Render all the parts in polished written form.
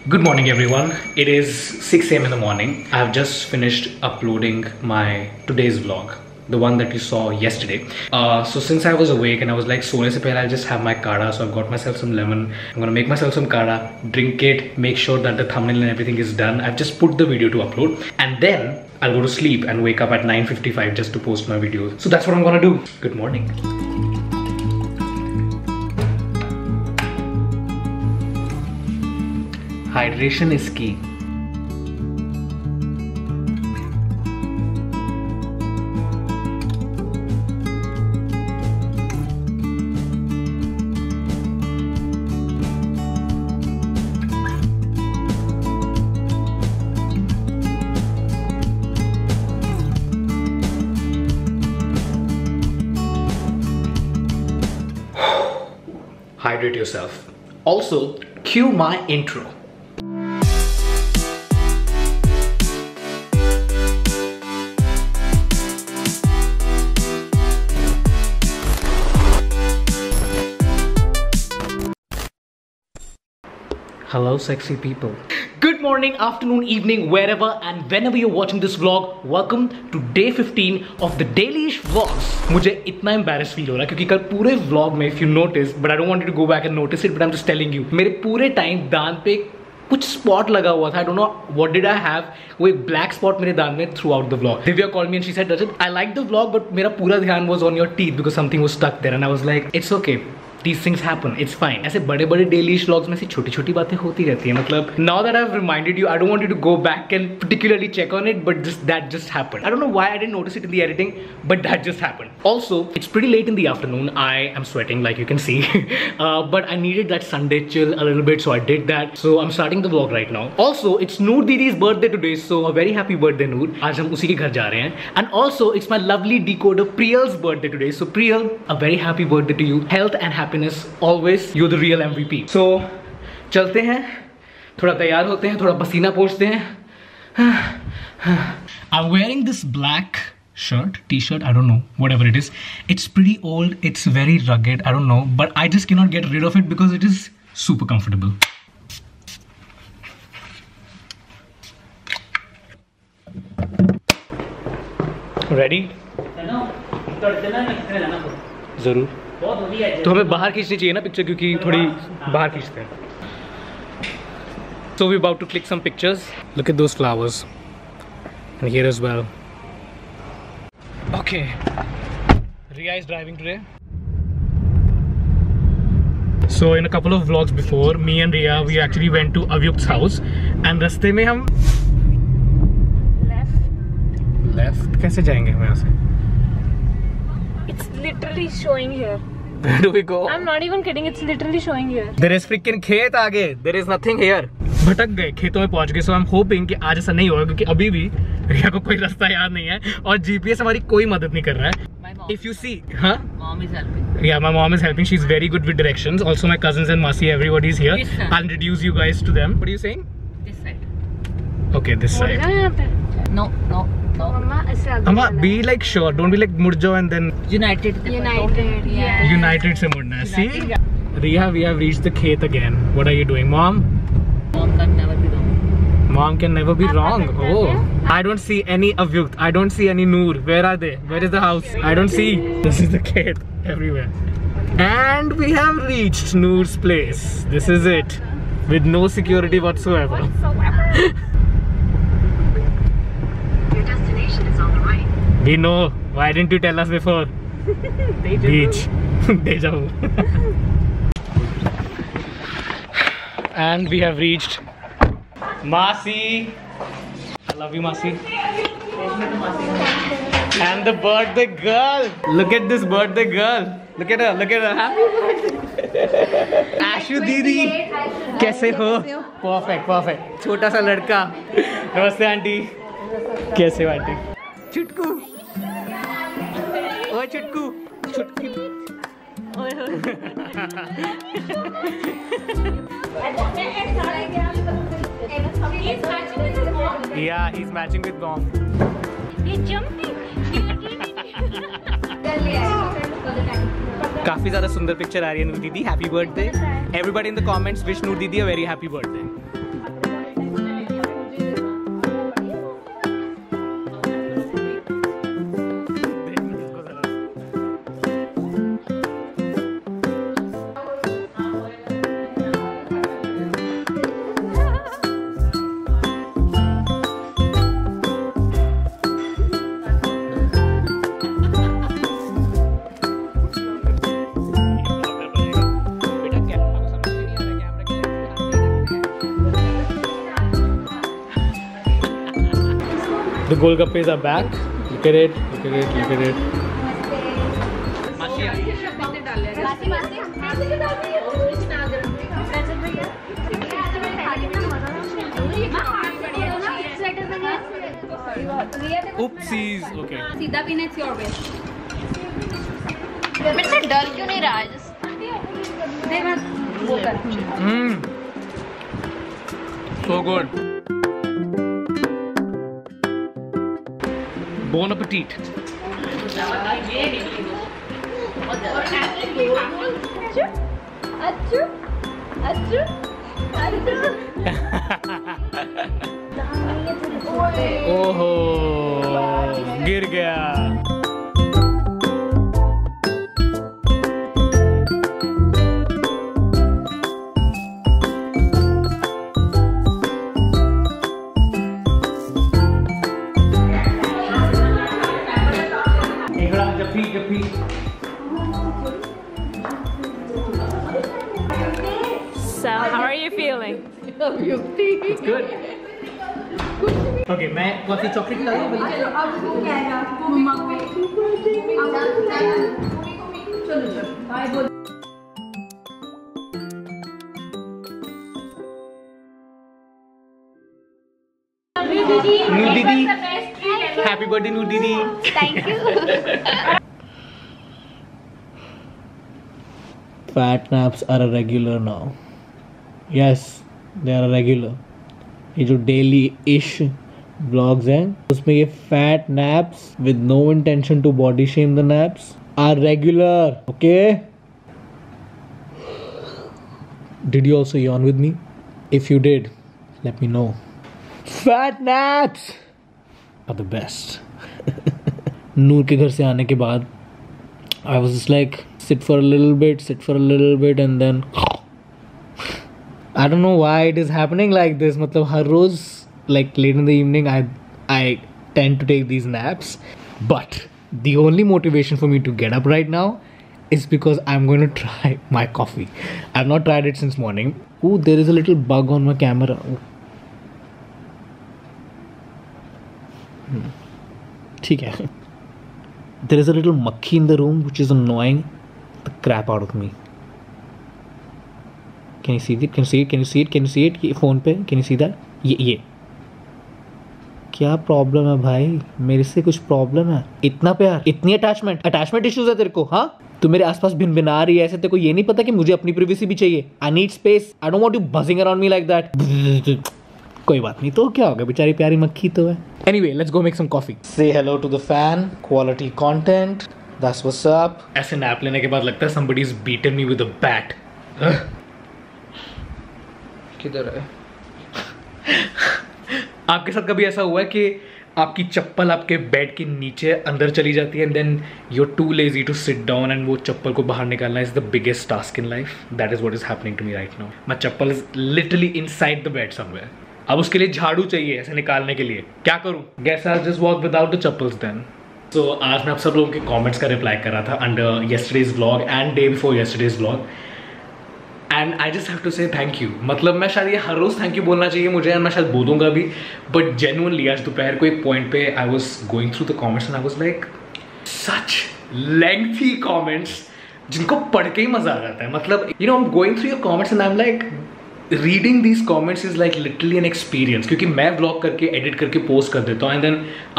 Good morning everyone. It is 6 a.m. in the morning. I have just finished uploading my today's vlog, the one that you saw yesterday. So since I was awake and I was like, सोने से पहले I'll just have my kada. So I've got myself some lemon. I'm gonna make myself some kada, drink it, make sure that the thumbnail and everything is done. I've just put the video to upload and then I'll go to sleep and wake up at 9:55 just to post my videos. So that's what I'm gonna do. Good morning. Hydration is key. Hydrate yourself. Also, cue my intro. Hello sexy people. Good morning, afternoon, evening, wherever and whenever you're watching this vlog. Welcome to day 15 of the Dailyish vlogs. मुझे इतना embarrassed feel हो रहा है क्योंकि कल पूरे vlog में, if you notice, but I don't want you to go back and notice it, but I'm just telling you, मेरे पूरे time दांत पे कुछ spot लगा हुआ था. I don't know what did I have. वो एक black spot मेरे दांत में throughout the vlog. Divya called me and she said, Rajat, I liked the vlog, but मेरा पूरा ध्यान was on your teeth because something was stuck there, and I was like, it's okay. These things happen, it's fine. ऐसे बड़े बड़े Dailyish vlogs में से छोटी छोटी बातें होती रहती हैं. मतलब now that I've reminded you, I don't want you to go back and particularly check on it, but that just happened. I don't know why I didn't notice it in the editing, but that just happened. Also, it's pretty late in the afternoon. I am sweating like you can see, but I needed that Sunday chill a little bit, so I did that. So I'm starting the vlog right now. Also, it's Noor Didi's birthday today, so a very happy birthday, Noor. आज हम उसी के घर जा रहे हैं. And also, it's my lovely decoder Priyal's birthday today. So Priyal, a very happy birthday to you. Health and happiness always. You're the real MVP. So चलते हैं, थोड़ा तैयार होते हैं, थोड़ा पसीना पोंछते हैं. I'm wearing this black shirt, t-shirt, I don't know, whatever it is. It's pretty old, it's very rugged, I don't know, but I just cannot get rid of it because it is super comfortable. Ready? जरूर. तो हमें बाहर खींचनी चाहिए ना picture, क्योंकि थोड़ी बाहर खींचते हैं. So we're about to click some pictures. Look at those flowers. And here as well. Okay. Riya is driving today. So in a couple of vlogs before, me and Riya, we actually went to Avyukt's house. And रास्ते में हम Left कैसे जाएंगे हम यहाँ से? It's literally showing here. Where do we go? I'm not even kidding, it's literally showing here. There is freaking खेत आगे. There is nothing here. भटक गए, खेतों में पहुंच गए. So I'm hoping कि आज ऐसा नहीं होगा, क्योंकि अभी भी रिया को कोई रास्ता याद नहीं है और GPS हमारी कोई मदद नहीं कर रहा है. If you see, huh? Mom is helping. Yeah, my mom is helping. She's very good with directions. Also my cousins and Masi, everybody is here. I'll introduce you guys to them. What are you saying? This side. Okay, this side. No. Amma, be like sure. Don't be like murjo and then United, yeah. United से मुड़ना है. See? Riya, we have reached the khet again. What are you doing, Mom? Mom can never be wrong. Mom can never be wrong. Oh, I don't see any Avyukt. I don't see any Noor. Where are they? Where is the house? I don't see. This is the khet everywhere. And we have reached Noor's place. This is it. With no security whatsoever. Your destination is on the right. We know. Why didn't you tell us before? Beach. Deja vu. And we have reached Masi. I love you, Masi. And the birthday girl. Look at this birthday girl. Look at her. Look at her. Happy birthday. Ashu Didi. कैसे हो? Perfect, perfect. छोटा सा लड़का. नमस्ते aunty. कैसे हो aunty? चुटकू. ओए चुटकू. चुटकी. Yeah, he's matching with bomb. He's jumping. काफी ज़्यादा सुंदर पिक्चर आ रही है नूर दीदी. Happy birthday. Everybody in the comments wish Noor Didi a very happy birthday. The Golgappes are back. Look at it, look at it, look at it. Oopsies. Okay. सीधा पीना it's your wish. मेरे से डर क्यों नहीं रहा है? दे मैं वो कर. So good. Bon appetit. ओहो गिर गया. So how are you feeling? It's good. Okay, मैं कॉफी चॉकलेट डालूं न्यू दीदी. हैप्पी बर्थडे न्यू दीदी. Thank you. Fat naps are a regular now. Yes, they are a regular. ये जो daily-ish vlogs हैं उसमें ये fat naps with no intention to body shame the naps are regular. Okay? Did you also yawn with me? If you did, let me know. Fat naps are the best. नूर के घर से आने के बाद I was just like sit for a little bit, and then I don't know why it is happening like this. मतलब हर रोज like late in the evening I tend to take these naps, but the only motivation for me to get up right now is because I'm going to try my coffee. I've not tried it since morning. Ooh, there is a little bug on my camera. ठीक है. There is a little monkey in the room which is annoying the crap out of me. Can you see it? Can you see it? Can you see it? Can you see it? ये phone पे can you see that? ये क्या problem है भाई? मेरे से कुछ problem है? इतना प्यार, इतनी अटैचमेंट इश्यूज है तेरे को? हाँ, तू मेरे आसपास भिन-भिना रही है ऐसे. तेरे को ये नहीं पता कि मुझे अपनी प्राइवेसी भी चाहिए. I need space. I don't want you buzzing around me like that. कोई बात नहीं, तो क्या होगा, बेचारी प्यारी मक्खी तो है. Anyway, let's go make some coffee. Say hello to the fan. Quality content. That's what's up. ऐसे नैप लेने के बाद लगता है somebody's beaten me with a bat. किधर है? आपके साथ कभी ऐसा हुआ है कि आपकी चप्पल आपके बेड के नीचे अंदर चली जाती है and then you're too lazy to sit down and वो चप्पल को बाहर निकालना is the biggest task in life. That is what is happening to me right now. My chappal is literally inside the bed somewhere. अब उसके लिए झाड़ू चाहिए ऐसे निकालने के लिए. क्या करूं? Guess I'll just walk without the chappals then. So आज मैं आप सब लोगों के comments का reply कर रहा था under yesterday's vlog and day before yesterday's vlog. And I just have to say thank you. मतलब मैं शायद ये हर रोज थैंक यू बोलना चाहिए मुझे और मैं शायद बोलूँगा भी, but genuinely आज दोपहर को एक point पे I was going through the comments and I was like such lengthy comments जिनको पढ़ के ही मजा आ जाता है. मतलब you know I'm going through your comments and I'm like reading these comments is like literally an experience क्योंकि मैं vlog करके edit करके post कर देता हूँ and then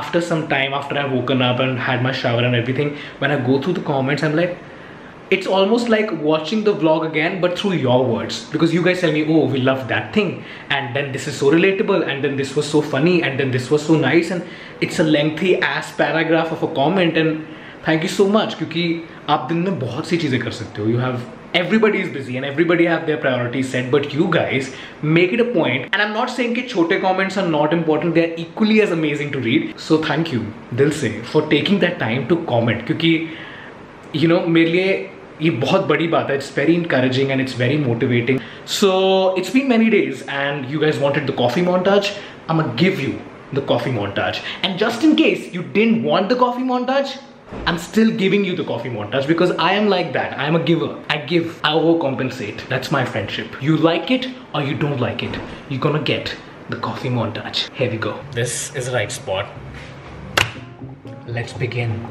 after some time after I've woken up and had my shower and everything when I go through the comments I'm like it's almost like watching the vlog again but through your words because you guys tell me oh we love that thing and then this is so relatable and then this was so funny and then this was so nice and it's a lengthy ass paragraph of a comment and thank you so much क्योंकि आप दिन में बहुत सी चीज़ें कर सकते हो. You have everybody is busy and everybody have their priorities set but you guys make it a point and I'm not saying कि छोटे comments are not important, they are equally as amazing to read. So thank you दिल से for taking that time to comment क्योंकि you know मेरे लिए ये बहुत बड़ी बात है. It's very encouraging and it's very motivating. So it's been many days and you guys wanted the coffee montage. I'm gonna give you the coffee montage and just in case you didn't want the coffee montage I'm still giving you the coffee montage because I am like that. I am a giver. I give. I overcompensate. That's my friendship. You like it or you don't like it. You're gonna get the coffee montage. Here we go. This is the right spot. Let's begin.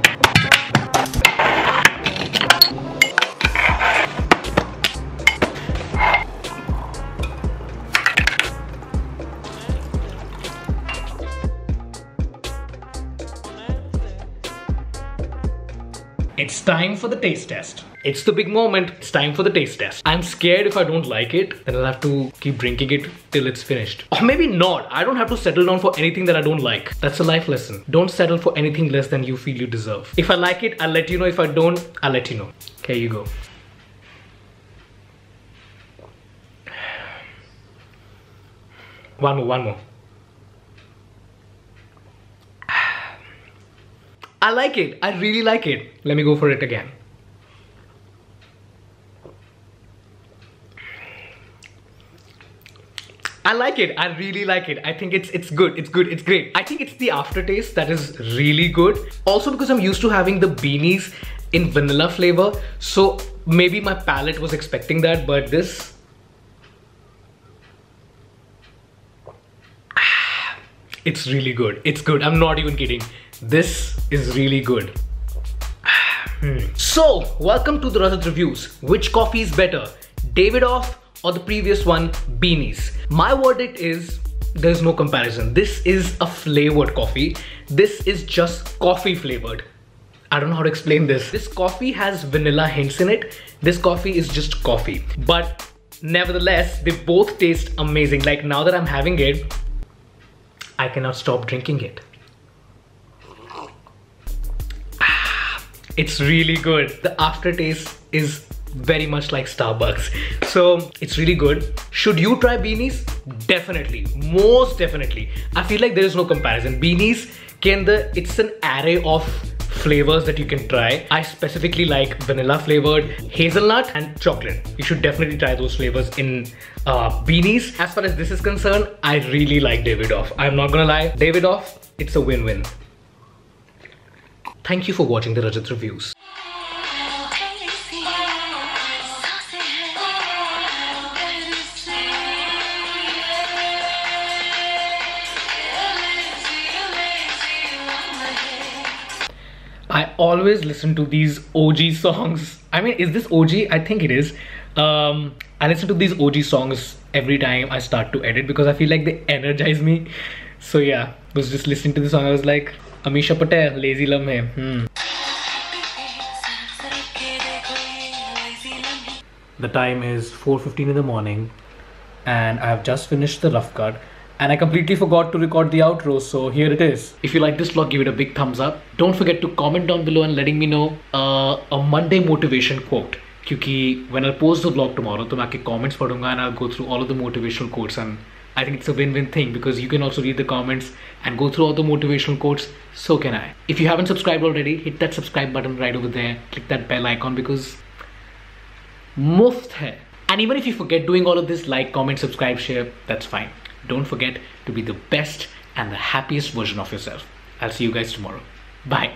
It's time for the taste test. It's the big moment. It's time for the taste test. I'm scared if I don't like it, then I'll have to keep drinking it till it's finished. Or maybe not. I don't have to settle down for anything that I don't like. That's a life lesson. Don't settle for anything less than you feel you deserve. If I like it, I'll let you know. If I don't, I'll let you know. Here you go. One more. I like it. I really like it. Let me go for it again. I like it. I really like it. I think it's good. It's good. It's great. I think it's the aftertaste that is really good. Also because I'm used to having the beanies in vanilla flavor. So maybe my palate was expecting that, but this... It's really good. It's good. I'm not even kidding. This is really good. So, welcome to the Rajat Reviews. Which coffee is better? Davidoff or the previous one, Beanies? My verdict is there's no comparison. This is a flavored coffee. This is just coffee flavored. I don't know how to explain this. This coffee has vanilla hints in it. This coffee is just coffee. But nevertheless, they both taste amazing. Like now that I'm having it, I cannot stop drinking it. It's really good. The aftertaste is very much like Starbucks. So it's really good. Should you try Beanies? Definitely. Most definitely. I feel like there is no comparison. Beanies, it's an array of flavors that you can try. I specifically like vanilla flavored, hazelnut and chocolate. You should definitely try those flavors in Beanies. As far as this is concerned, I really like Davidoff. I'm not gonna lie. Davidoff, it's a win-win. Thank you for watching the Rajat Reviews. I always listen to these OG songs. I mean, is this OG? I think it is. I listen to these OG songs every time I start to edit because I feel like they energize me. So yeah, I was just listening to the song. I was like, Amisha Patel, Lazy Lamhe. The time is 4:15 in the morning and I have just finished the rough cut. And I completely forgot to record the outro, so here it is. If you like this vlog, give it a big thumbs up. Don't forget to comment down below and letting me know a Monday motivation quote. Because when I post the vlog tomorrow, तो मैं आपके comments पढ़ूंगा and I'll go through all of the motivational quotes. And I think it's a win-win thing because you can also read the comments and go through all the motivational quotes. So can I. If you haven't subscribed already, hit that subscribe button right over there. Click that bell icon because muft hai. And even if you forget doing all of this, like, comment, subscribe, share, that's fine. Don't forget to be the best and the happiest version of yourself. I'll see you guys tomorrow. Bye.